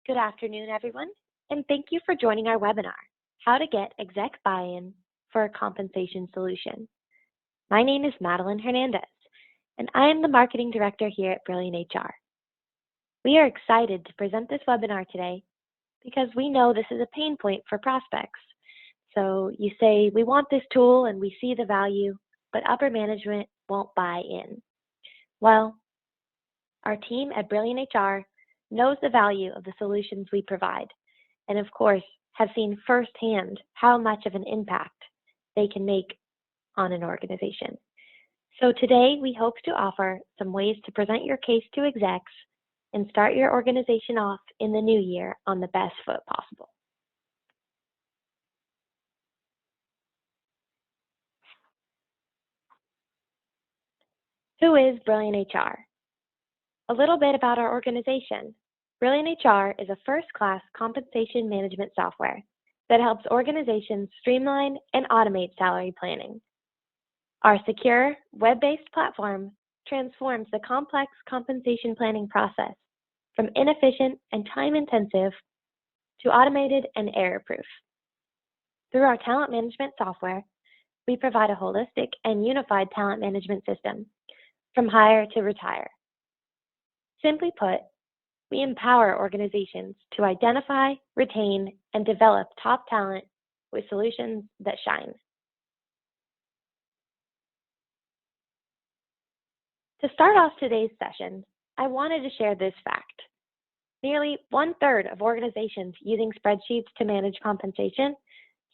Good afternoon, everyone, and thank you for joining our webinar, How to Get Exec Buy-in for a Compensation Solution. My name is Madeline Hernandez, and I am the Marketing Director here at Brilliant HR. We are excited to present this webinar today because we know this is a pain point for prospects. So you say, we want this tool and we see the value, but upper management won't buy in. Well, our team at Brilliant HR knows the value of the solutions we provide, and of course, have seen firsthand how much of an impact they can make on an organization. So today, we hope to offer some ways to present your case to execs and start your organization off in the new year on the best foot possible. Who is Brilliant HR? A little bit about our organization. Brilliant HR is a first-class compensation management software that helps organizations streamline and automate salary planning. Our secure, web-based platform transforms the complex compensation planning process from inefficient and time-intensive to automated and error-proof. Through our talent management software, we provide a holistic and unified talent management system from hire to retire. Simply put, we empower organizations to identify, retain, and develop top talent with solutions that shine. To start off today's session, I wanted to share this fact. Nearly 1/3 of organizations using spreadsheets to manage compensation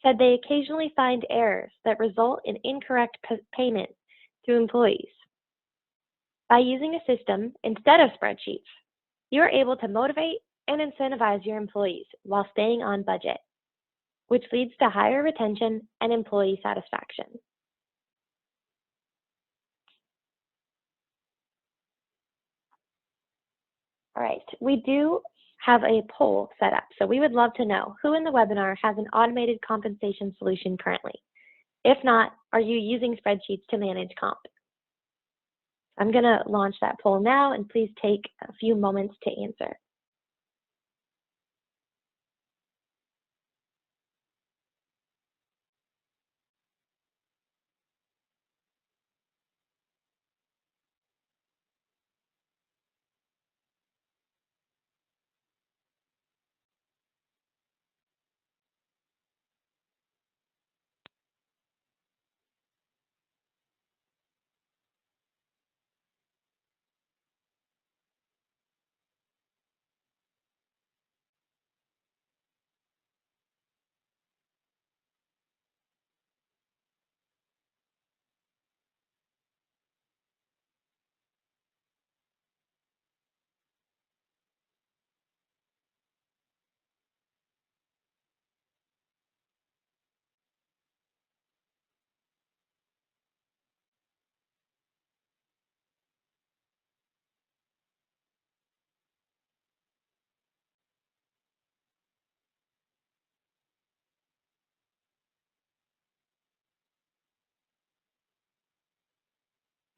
said they occasionally find errors that result in incorrect payment to employees. By using a system instead of spreadsheets, you are able to motivate and incentivize your employees while staying on budget, which leads to higher retention and employee satisfaction. All right, we do have a poll set up, so we would love to know who in the webinar has an automated compensation solution currently. If not, are you using spreadsheets to manage comp? I'm going to launch that poll now, and please take a few moments to answer.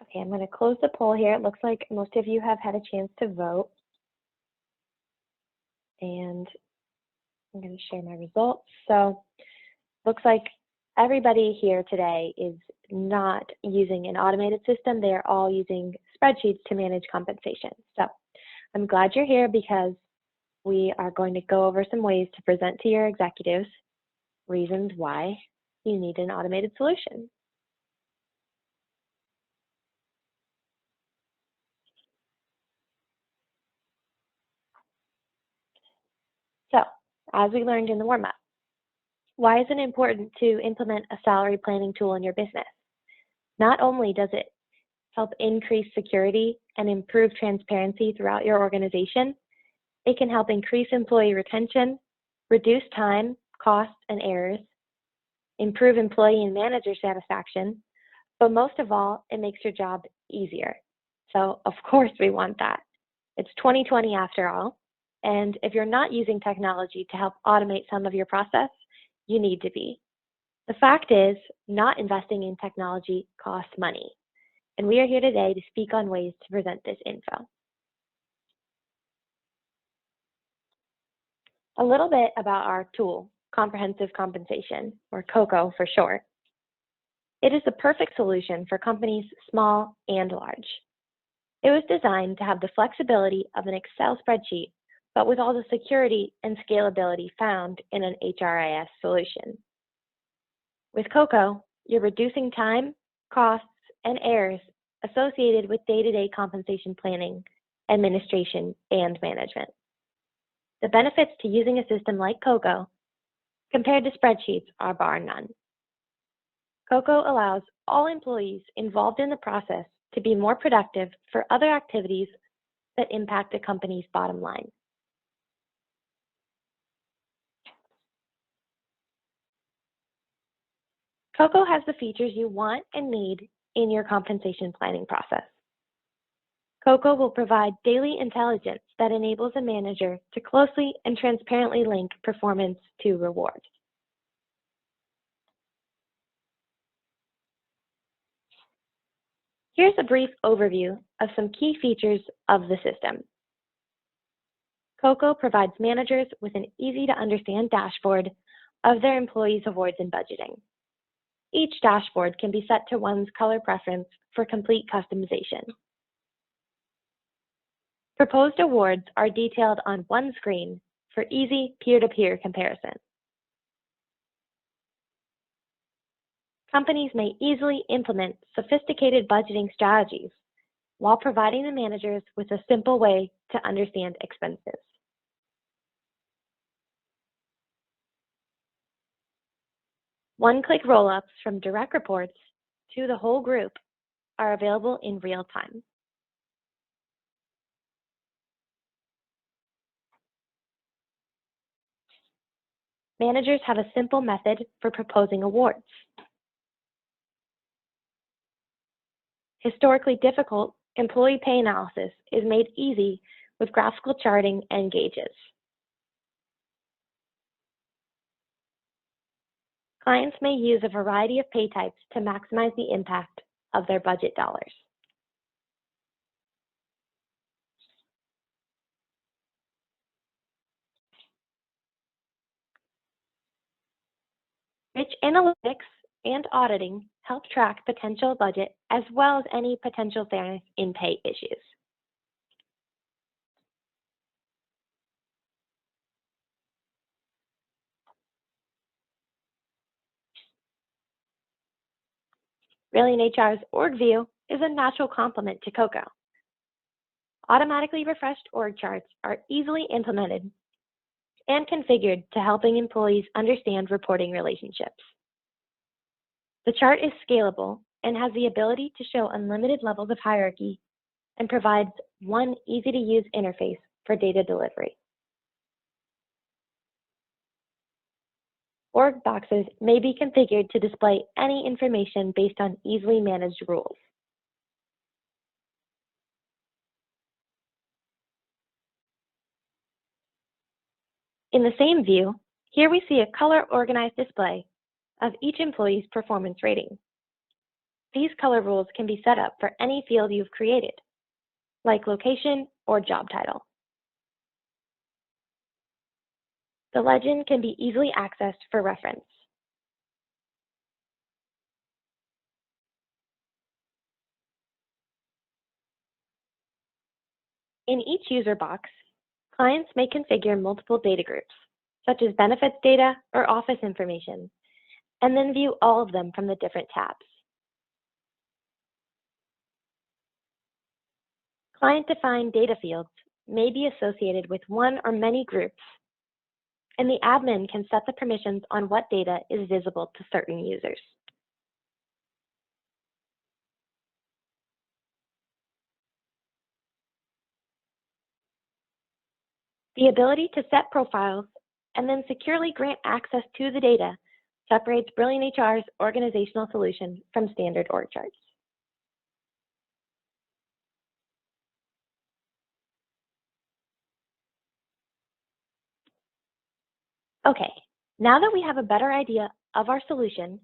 Okay, I'm going to close the poll here. It looks like most of you have had a chance to vote. And I'm going to share my results. So looks like everybody here today is not using an automated system. They are all using spreadsheets to manage compensation. So I'm glad you're here because we are going to go over some ways to present to your executives reasons why you need an automated solution. So, as we learned in the warm-up, why is it important to implement a salary planning tool in your business? Not only does it help increase security and improve transparency throughout your organization, it can help increase employee retention, reduce time, costs, and errors, improve employee and manager satisfaction, but most of all, it makes your job easier. So, of course, we want that. It's 2020 after all, and if you're not using technology to help automate some of your process, you need to be. The fact is, not investing in technology costs money, and we are here today to speak on ways to present this info. A little bit about our tool, Comprehensive Compensation, or COCO for short. It is the perfect solution for companies small and large. It was designed to have the flexibility of an Excel spreadsheet, but with all the security and scalability found in an HRIS solution. With COCO, you're reducing time, costs, and errors associated with day-to-day compensation planning, administration, and management. The benefits to using a system like COCO compared to spreadsheets are bar none. COCO allows all employees involved in the process to be more productive for other activities that impact a company's bottom line. COCO has the features you want and need in your compensation planning process. COCO will provide daily intelligence that enables a manager to closely and transparently link performance to reward. Here's a brief overview of some key features of the system. COCO provides managers with an easy-to-understand dashboard of their employees' awards and budgeting. Each dashboard can be set to one's color preference for complete customization. Proposed awards are detailed on one screen for easy peer-to-peer comparison. Companies may easily implement sophisticated budgeting strategies while providing the managers with a simple way to understand expenses. One-click roll-ups from direct reports to the whole group are available in real time. Managers have a simple method for proposing awards. Historically difficult employee pay analysis is made easy with graphical charting and gauges. Clients may use a variety of pay types to maximize the impact of their budget dollars. Rich analytics and auditing help track potential budget as well as any potential fairness in pay issues. Brilliant HR's orgview is a natural complement to COCO. Automatically refreshed org charts are easily implemented and configured to helping employees understand reporting relationships. The chart is scalable and has the ability to show unlimited levels of hierarchy and provides one easy-to-use interface for data delivery. Org boxes may be configured to display any information based on easily managed rules. In the same view, here we see a color-organized display of each employee's performance rating. These color rules can be set up for any field you've created, like location or job title. The legend can be easily accessed for reference. In each user box, clients may configure multiple data groups, such as benefits data or office information, and then view all of them from the different tabs. Client-defined data fields may be associated with one or many groups, and the admin can set the permissions on what data is visible to certain users. The ability to set profiles and then securely grant access to the data separates Brilliant HR's organizational solution from standard org charts. Okay, now that we have a better idea of our solution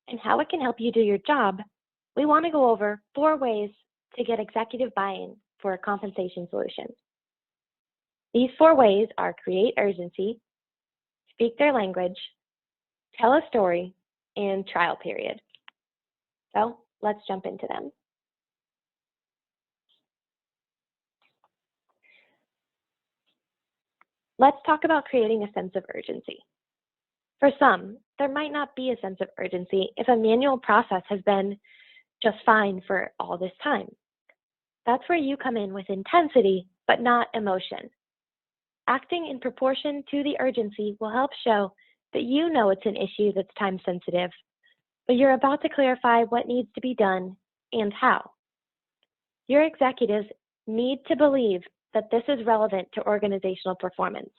and how it can help you do your job, we want to go over 4 ways to get executive buy-in for a compensation solution. These 4 ways are create urgency, speak their language, tell a story, and trial period. So let's jump into them. Let's talk about creating a sense of urgency. For some, there might not be a sense of urgency if a manual process has been just fine for all this time. That's where you come in with intensity, but not emotion. Acting in proportion to the urgency will help show that you know it's an issue that's time sensitive, but you're about to clarify what needs to be done and how. Your executives need to believe that this is relevant to organizational performance.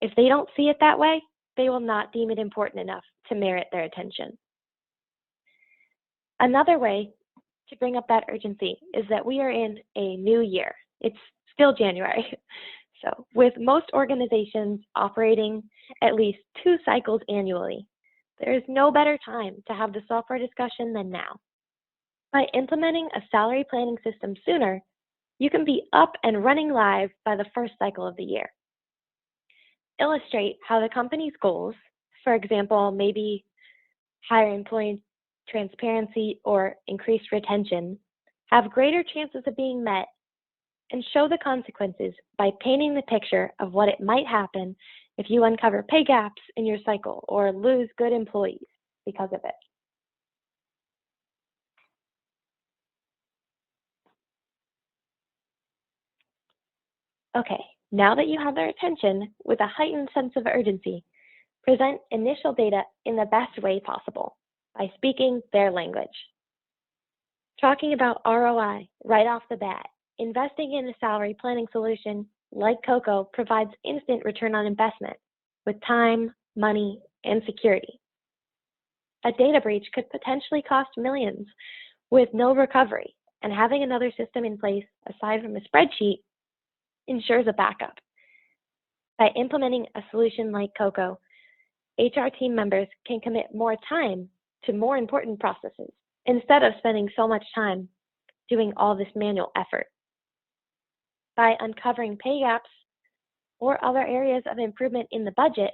If they don't see it that way, they will not deem it important enough to merit their attention. Another way to bring up that urgency is that we are in a new year. It's still January. So with most organizations operating at least 2 cycles annually, there is no better time to have the software discussion than now. By implementing a salary planning system sooner, you can be up and running live by the first cycle of the year. Illustrate how the company's goals, for example, maybe higher employee transparency or increased retention, have greater chances of being met, and show the consequences by painting the picture of what it might happen if you uncover pay gaps in your cycle or lose good employees because of it. Okay, now that you have their attention with a heightened sense of urgency, present initial data in the best way possible by speaking their language. Talking about ROI right off the bat, investing in a salary planning solution like Coco provides instant return on investment with time, money, and security. A data breach could potentially cost millions with no recovery, and having another system in place aside from a spreadsheet ensures a backup. By implementing a solution like Coco, HR team members can commit more time to more important processes instead of spending so much time doing all this manual effort. By uncovering pay gaps or other areas of improvement in the budget,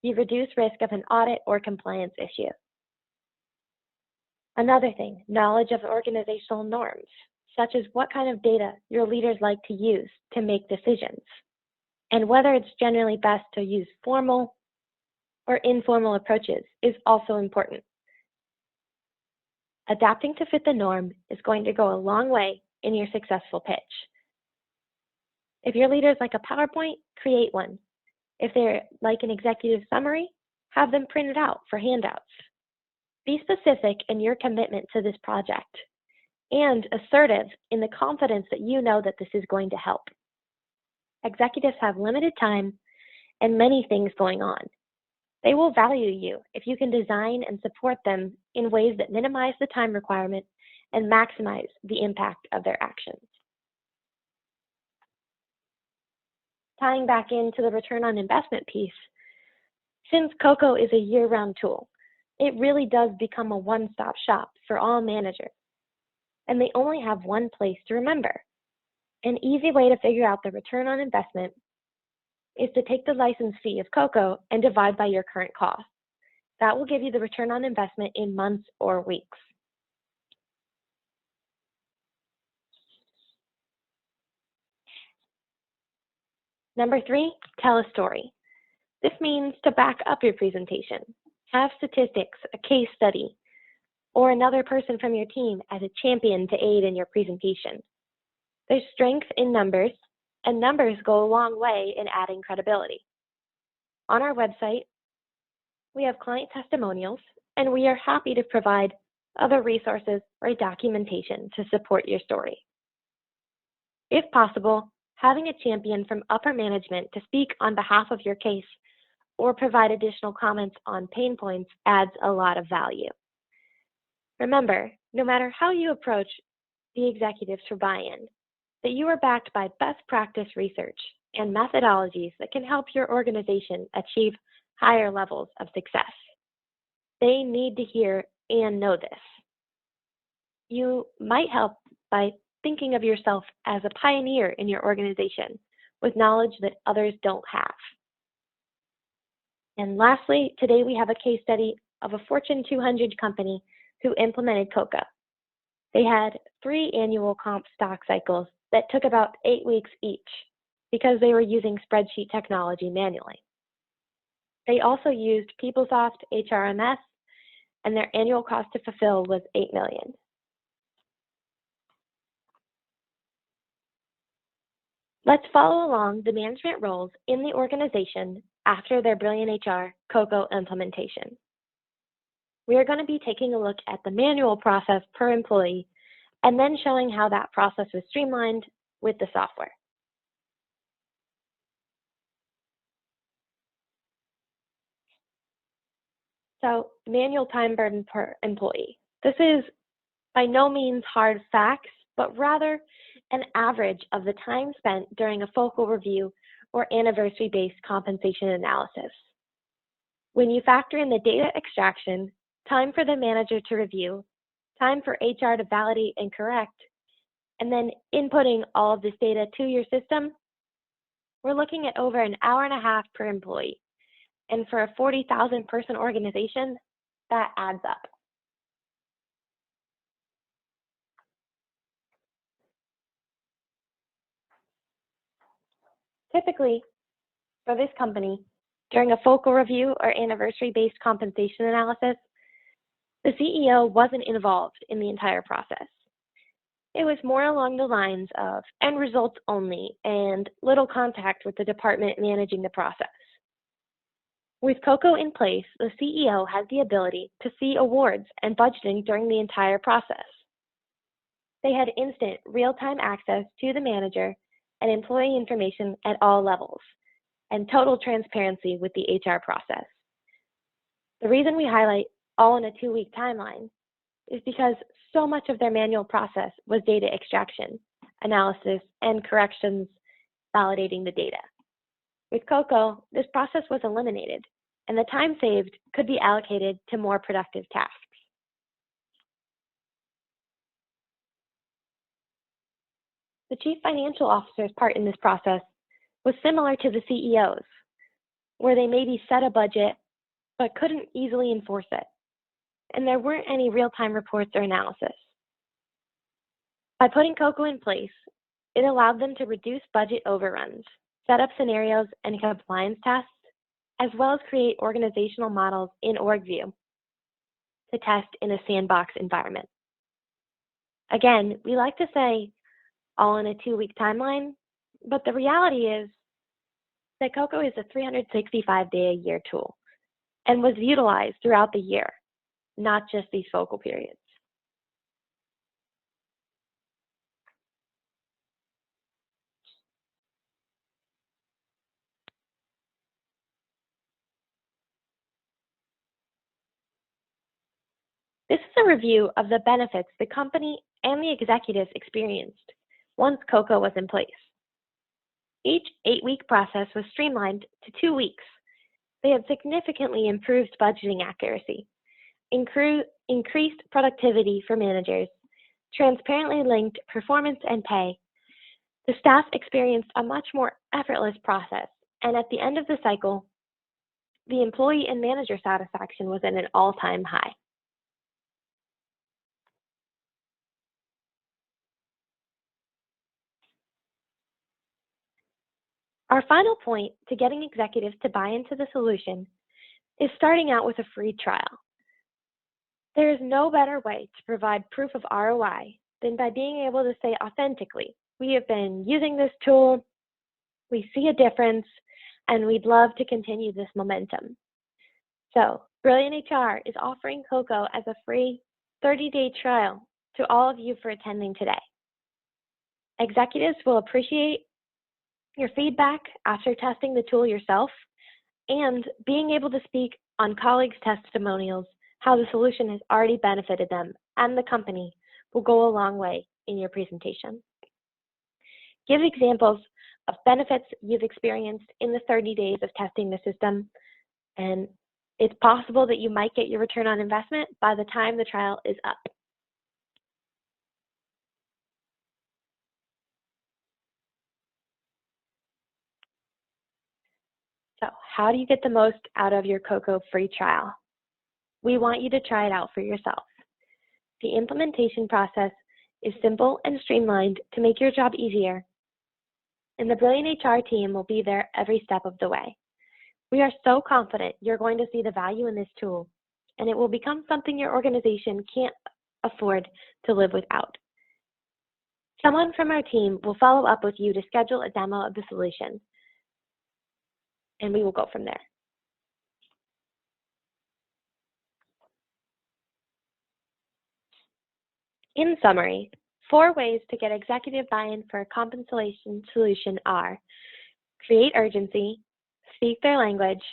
you reduce risk of an audit or compliance issue. Another thing, knowledge of organizational norms, such as what kind of data your leaders like to use to make decisions, and whether it's generally best to use formal or informal approaches is also important. Adapting to fit the norm is going to go a long way in your successful pitch. If your leaders like a PowerPoint, create one. If they're like an executive summary, have them printed out for handouts. Be specific in your commitment to this project and assertive in the confidence that you know that this is going to help. Executives have limited time and many things going on. They will value you if you can design and support them in ways that minimize the time requirement and maximize the impact of their actions. Tying back into the return on investment piece, since Coco is a year-round tool, it really does become a one-stop shop for all managers, and they only have one place to remember. An easy way to figure out the return on investment is to take the license fee of Coco and divide by your current cost. That will give you the return on investment in months or weeks. Number 3, tell a story. This means to back up your presentation. Have statistics, a case study, or another person from your team as a champion to aid in your presentation. There's strength in numbers, and numbers go a long way in adding credibility. On our website, we have client testimonials, and we are happy to provide other resources or documentation to support your story. If possible, having a champion from upper management to speak on behalf of your case or provide additional comments on pain points adds a lot of value. Remember, no matter how you approach the executives for buy-in, that you are backed by best practice research and methodologies that can help your organization achieve higher levels of success. They need to hear and know this. You might help by thinking of yourself as a pioneer in your organization with knowledge that others don't have. And lastly, today we have a case study of a Fortune 200 company who implemented COCO. They had 3 annual comp stock cycles that took about 8 weeks each because they were using spreadsheet technology manually. They also used PeopleSoft HRMS, and their annual cost to fulfill was $8 million. Let's follow along the management roles in the organization after their Brilliant HR COCO implementation. We are going to be taking a look at the manual process per employee and then showing how that process was streamlined with the software. So, manual time burden per employee. This is by no means hard facts, but rather an average of the time spent during a focal review or anniversary-based compensation analysis. When you factor in the data extraction, time for the manager to review, time for HR to validate and correct, and then inputting all of this data to your system, we're looking at over an hour and a half per employee. And for a 40,000 person organization, that adds up. Typically, for this company, during a focal review or anniversary-based compensation analysis, the CEO wasn't involved in the entire process. It was more along the lines of end results only and little contact with the department managing the process. With COCO in place, the CEO has the ability to see awards and budgeting during the entire process. They had instant, real-time access to the manager and employee information at all levels, and total transparency with the HR process. The reason we highlight all in a 2-week timeline is because so much of their manual process was data extraction, analysis, and corrections validating the data. With COCO, this process was eliminated, and the time saved could be allocated to more productive tasks. The Chief Financial Officer's part in this process was similar to the CEO's, where they maybe set a budget but couldn't easily enforce it, and there weren't any real-time reports or analysis. By putting COCO in place, it allowed them to reduce budget overruns, set up scenarios and compliance tests, as well as create organizational models in orgview to test in a sandbox environment. Again, we like to say all in a 2-week timeline, but the reality is that COCO is a 365-day-a-year tool and was utilized throughout the year, not just these focal periods. This is a review of the benefits the company and the executives experienced once COCO was in place. Each 8-week process was streamlined to 2 weeks. They had significantly improved budgeting accuracy, increased productivity for managers, transparently linked performance and pay. The staff experienced a much more effortless process, and at the end of the cycle, the employee and manager satisfaction was at an all-time high. Our final point to getting executives to buy into the solution is starting out with a free trial. There is no better way to provide proof of ROI than by being able to say authentically, we have been using this tool, we see a difference, and we'd love to continue this momentum. So, Brilliant HR is offering COCO as a free 30-day trial to all of you for attending today. Executives will appreciate your feedback after testing the tool yourself and being able to speak on colleagues' testimonials how the solution has already benefited them and the company will go a long way in your presentation. Give examples of benefits you've experienced in the 30 days of testing the system, and it's possible that you might get your return on investment by the time the trial is up. So how do you get the most out of your Cocoa free trial? We want you to try it out for yourself. The implementation process is simple and streamlined to make your job easier, and the brilliant HR team will be there every step of the way. We are so confident you're going to see the value in this tool, and it will become something your organization can't afford to live without. Someone from our team will follow up with you to schedule a demo of the solution, and we will go from there. In summary, 4 ways to get executive buy-in for a compensation solution are: create urgency, speak their language,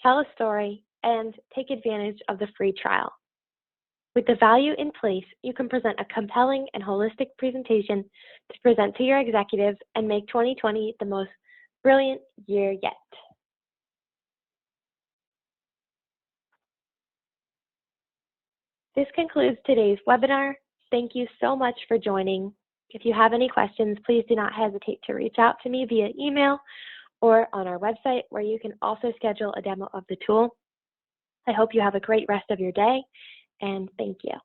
tell a story, and take advantage of the free trial. With the value in place, you can present a compelling and holistic presentation to present to your executives and make 2020 the most brilliant year yet. This concludes today's webinar. Thank you so much for joining. If you have any questions, please do not hesitate to reach out to me via email or on our website, where you can also schedule a demo of the tool. I hope you have a great rest of your day, and thank you.